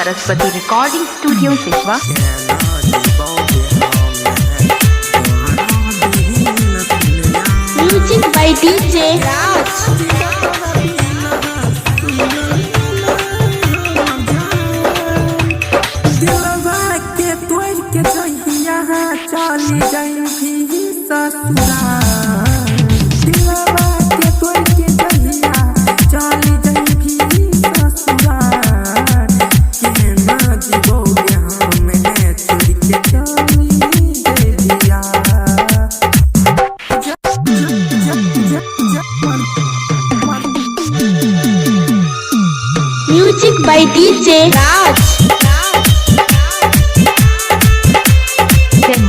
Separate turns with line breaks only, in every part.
Saraswati recording studio सिसवा।
Music by DJ राज।
चली जाएगी ससुराल दिलवा के तोड़ के जहिया चली जाएगी ससुराल के ना जीवोगे हमें छोड़ के चली जाइया।
म्यूजिक बाय डीजे राज।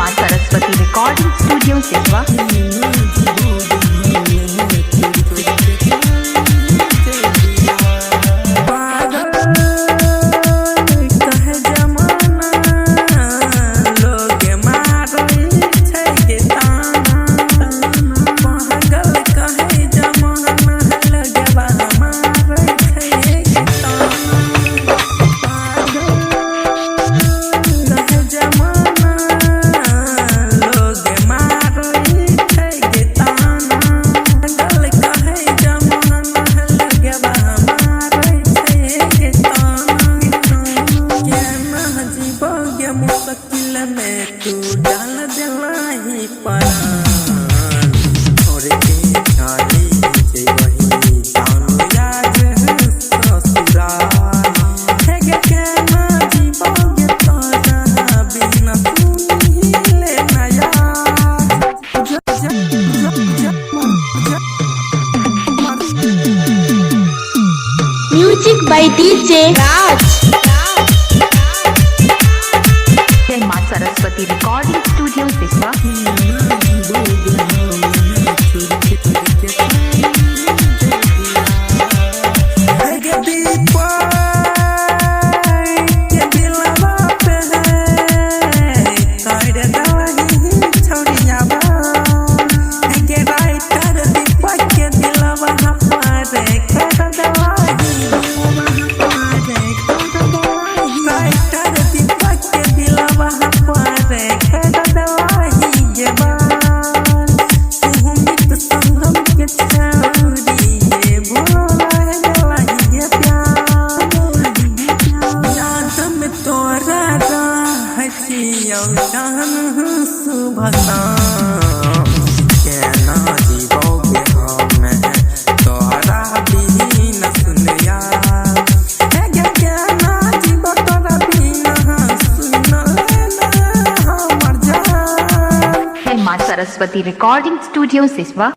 मां सरस्वती रिकॉर्डिंग स्टूडियो सिसवा। मुश्किल में तू डाल दिलाई परान और के चाली जे वही जानो याद ससुराल है के ना जीवोगे तोरा बिना तू ले नया।
म्यूजिक बाय डीजे राज।
मां सरस्वती रिकॉर्डिंग स्टूडियो सिसवा। सुबह शाम के ना जीवोगे हमें तोरा बिना सुनिया के ना जीवो तोरा बिना सुन लेना हमर जान। मां सरस्वती रिकॉर्डिंग स्टूडियो सिसवा।